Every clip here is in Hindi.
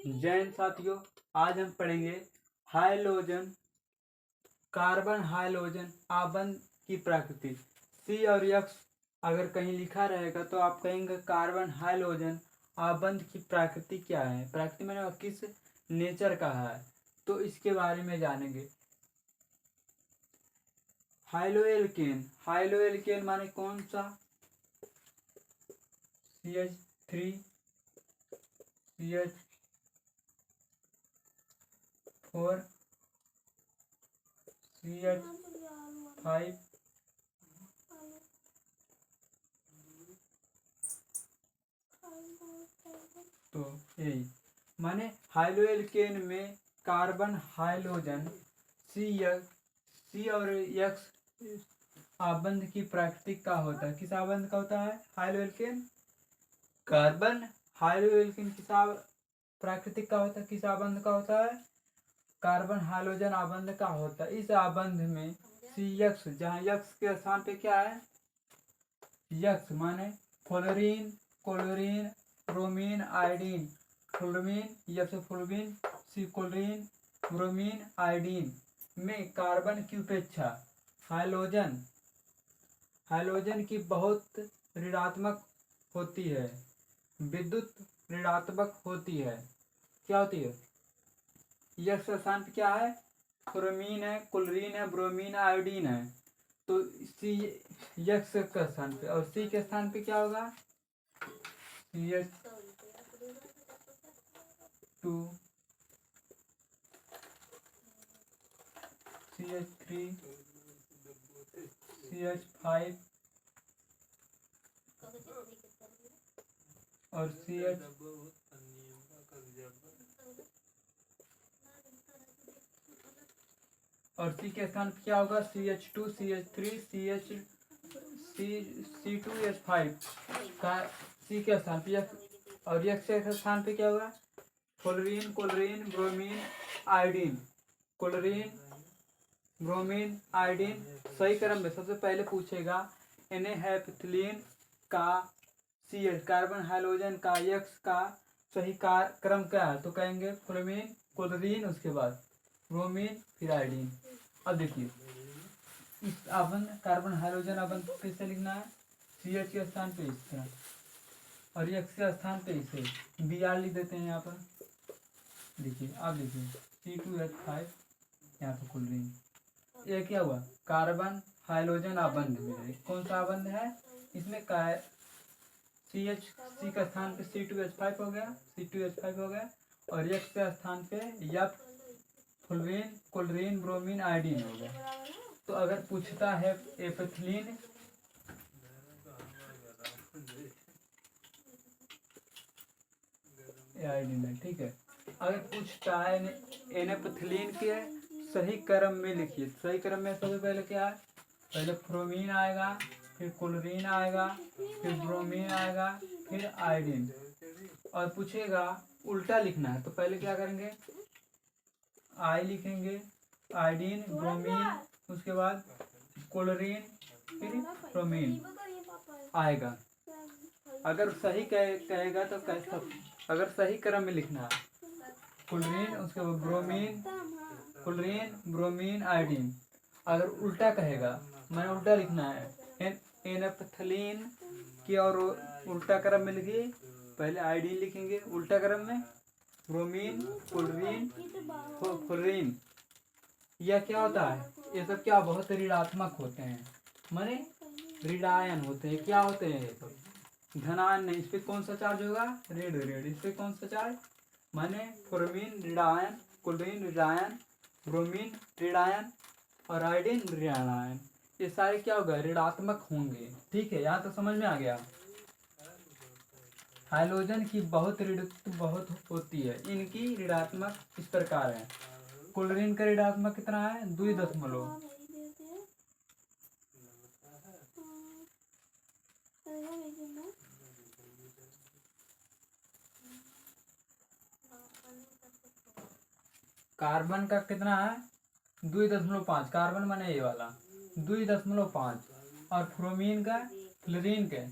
जैन साथियों, आज हम पढ़ेंगे हाइलोजन, कार्बन हाइलोजन आबंध की प्रकृति। सी और यक्स अगर कहीं लिखा रहेगा तो आप कहेंगे कार्बन हाइलोजन आबंध की प्रकृति क्या है, प्रकृति मैंने किस नेचर का है, तो इसके बारे में जानेंगे। हाइलोएल्केन, हाइलोएल्केन माने कौन सा? CH3 CH4 CH5 तो यही माने हाइलोएल्केन में कार्बन हाइलोजन सी और यक्स आबंध की प्रकृति का होता है। किस आबंध का होता है? हाइलोएल्केन। कार्बन हाइलोएल्केन किस प्राकृतिक का होता है? किस आबंध का होता है? कार्बन हाइलोजन आबंध का होता है। इस आबंध में सी यक्स, जहाँ यक्स के स्थान पे क्या है? यक्स माने fluorine, chlorine, bromine, iodine. Fluorine, यक्स फ्लोरीन, सी क्लोरीन, ब्रोमीन, आयोडीन में कार्बन की उपेक्षा हाइलोजन की बहुत ऋणात्मक होती है, विद्युत ऋणात्मक होती है। क्या होती है? यक्स स्थान पे क्या है? फ्लोरीन है, क्लोरीन है, ब्रोमीन, आयोडीन है। तो सी यक्स के स्थान पे, और सी के स्थान पे क्या होगा? CH2 CH3 CH5 और CH और सी के स्थान पे क्या होगा? CH2 CH3 C2H5 का सी के स्थान पे, और यक्स के स्थान पे क्या होगा? Fluorine, chlorine, bromine, iodine. Chlorine, bromine, iodine सही क्रम में सबसे पहले पूछेगा NaHeptylein का CH कार्बन हाइलोजन का यक्स का सही क्रम क्या है? तो कहेंगे फ्लोरीन, क्लोरीन, उसके बाद ब्रोमीन, फिर आयोडीन। अब देखिए इस आबंध कार्बन हाइड्रोजन आबंध कैसे लिखना है? CH के स्थान पे इस तरह और यक्स के स्थान पे इसे Br लिख देते हैं। यहाँ पर देखिए, आप देखिए C2H5 यहाँ पर क्लोरीन। ये क्या हुआ? कार्बन हाइड्रोजन आबंध में कौन सा आबंध है? इसमें CH सी का स्थान पे C2H5 हो गया, C2H5 हो गया, और यक्स के स्थान पे यप फ्लोरीन, क्लोरीन, ब्रोमीन, आयोडीन हो गया। तो अगर पूछता है एपिथिलीन, आयोडीन है, ठीक है। अगर पूछता है एनेपिथिलीन के सही क्रम में लिखिए। सही क्रम में सबसे पहले क्या है? पहले फ्रोमीन आएगा, फिर क्लोरीन आएगा, फिर ब्रोमीन आएगा, फिर आयोडीन। और पूछेगा उल्टा लिखना है तो पहले क्या करेंगे? आई लिखेंगे, आयोडीन, ब्रोमीन, उसके बाद क्लोरीन, फिर ब्रोमीन आएगा। अगर सही कहेगा तो कैसा? अगर सही क्रम में लिखना है क्लोरीन, उसके बाद ब्रोमीन, क्लोरीन, ब्रोमीन, आयोडीन। अगर उल्टा कहेगा, मैंने उल्टा लिखना है एनेपिथिलीन की, और उल्टा क्रम में लिखिए। पहले आयोडीन लिखेंगे उल्टा क्रम में, ब्रोमीन, क्लोरीन, फ्लोरीन। यह क्या होता है? ये सब क्या बहुत ऋणात्मक होते हैं, माने ऋणायन होते हैं। क्या होते हैं ये सब? धनायन नहीं। इस पे कौन सा चार्ज होगा? ऋण। इस पे कौन सा चार्ज? माने फ्लोरीन ऋणायन, क्लोरीन ऋणायन, ब्रोमीन ऋणायन और आयोडीन ऋणायन। ये सारे क्या होगा? ऋणात्मक होंगे। ठीक है, यहाँ तो समझ में आ गया। हाइलोजन की बहुत होती है। इनकी ऋणात्मक इस प्रकार है। क्लोरीन का ऋणात्मक कितना है? 2.0। कार्बन का कितना है? 2.5। कार्बन माने ये वाला 2.5। और फ्रोमीन का, फ्लोरीन के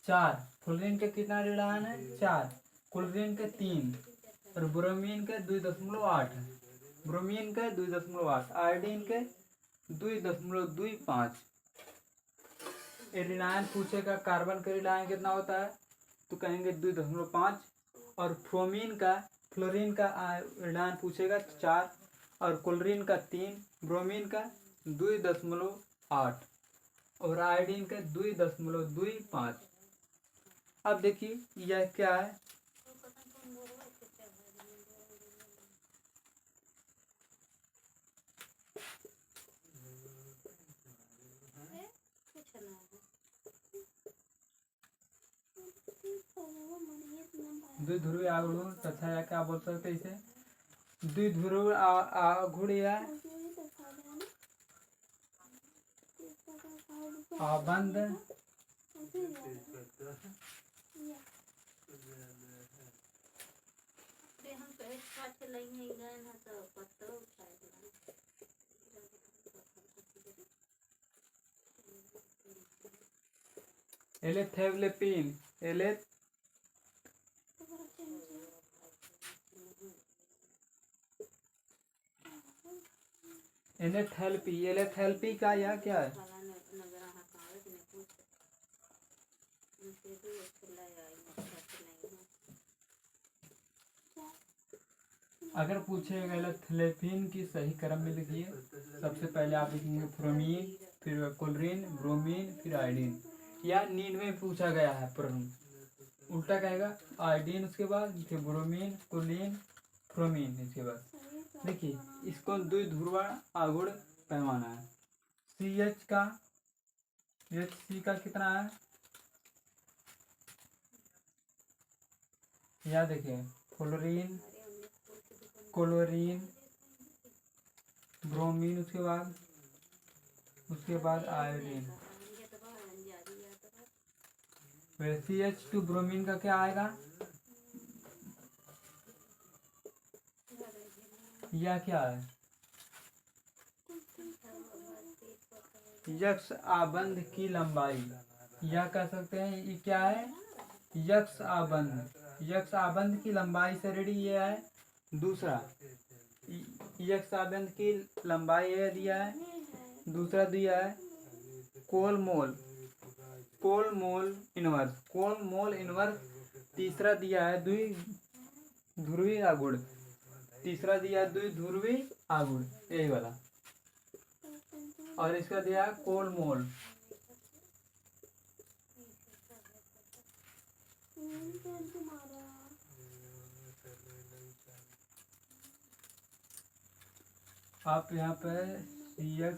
4। फ्लोरीन के कितना ऋणायन है? 4। क्लोरीन के 3। और ब्रोमीन के 2.8 है। ब्रोमीन के 2.8, आयोडीन के 2.25। एडिनाइन पूछेगा कार्बन का एडिनाइन कितना होता है तो कहेंगे 2.5। और फ्लोरीन का एडिनाइन पूछेगा 4 और क्लोरीन का 3, ब्रोमीन का 2.8 और आयोडीन का 2.25। अब देखिए यह क्या है, द्विध्रुवीय आघूर्ण तथा या क्या बोल सकते इसे, द्विध्रुवीय आघूर्ण या आबंध एलेथेवलेपिन एलेथैल्पी का यह क्या है, अगर पूछेगा एलेथैल्पीन की सही क्रम में लिखिए। सबसे पहले आप लिखेंगे फ्रोमीन, फिर क्लोरीन, ब्रोमीन, फिर आयोडीन। या नींद में पूछा गया है प्रश्न, उल्टा कहेगा आयोडीन उसके बाद, फिर ब्रोमीन, क्लोरीन, फ्रोमीन इसके बाद। देखिए इसको द्विध्रुव आघूर्ण पैमाना है। CH का HC का कितना है, या देखिए फ्लोरीन, क्लोरीन, ब्रोमीन उसके बाद आयोडीन। CH2 ब्रोमीन का क्या आएगा, यह क्या है, यक्ष आबंध की लंबाई, यह कह सकते हैं ये क्या है, यक्ष आबंध की लंबाई से रेडी ये है। दूसरा यक्ष आबंध की लंबाई ये दिया है। दूसरा दिया है कोल मोल इनवर्स। तीसरा दिया है द्विध्रुवीय आघूर्ण, यही वाला। और इसका दिया है कोल मोल। आप यहाँ पे CH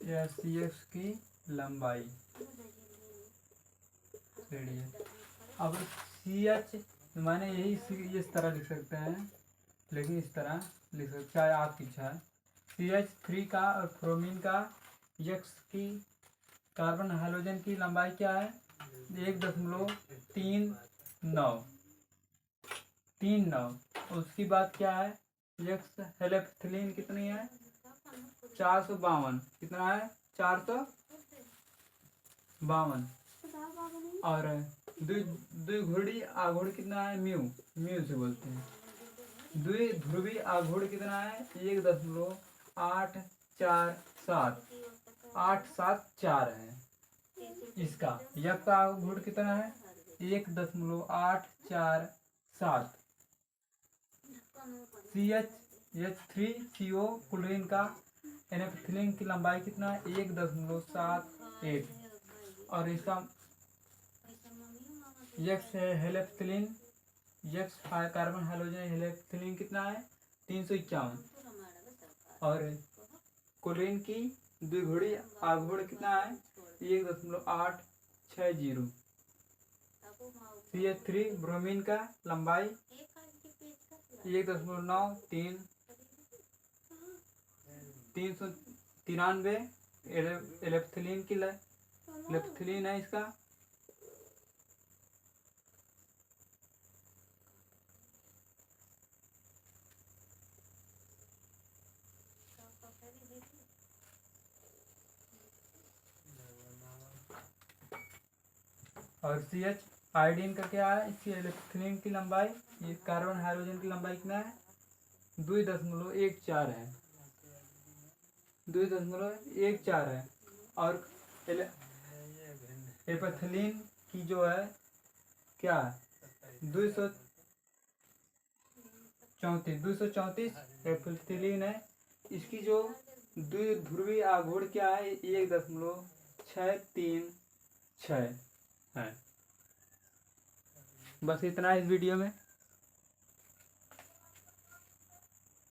या CH की लंबाई रेडी है। अब CH माने यही इस तरह लिख सकते हैं, लेकिन इस तरह लिख सकते चाहे आपकी इच्छा है। CH3 का और फ्रोमीन का यक्ष की कार्बन हाइड्रोजन की लंबाई क्या है, 1.39। उसकी बात क्या है, यक्ष हेलेप्थिलीन कितनी है, 452। कितना है, 452। और द्विध्रुवीय आघूर्ण कितना है, म्यू से बोलते हैं। द्विध्रुवीय आघूर्ण कितना है, 1.847 है। इसका यक्ष का आघूर्ण कितना है, 1.847। CH3CO क्लोरीन का एनेप्थिलीन की लंबाई कितना है, 1.71। और इसका यक्ष हेलेप्थिलीन, यक्ष कार्बन हाइड्रोजन हेलेप्थिलीन कितना है, 351। और क्लोरीन की द्विध्रुवीय आघूर्ण कितना है, 1.860। CH3 ब्रोमीन का लंबाई 1.93। 393 एलेप्थिलीन की एलेप्थिलीन है इसका। और CH आयोडीन का क्या है, इसकी इलेक्ट्रॉन की लंबाई, ये कार्बन हाइड्रोजन की लंबाई कितना है 2.14 है, 2.14 है। और एपैथिलीन की जो है क्या है 234 एपैथिलीन है। इसकी जो द्विध्रुवीय आघूर्ण क्या है 1.636 है। बस इतना इस वीडियो में।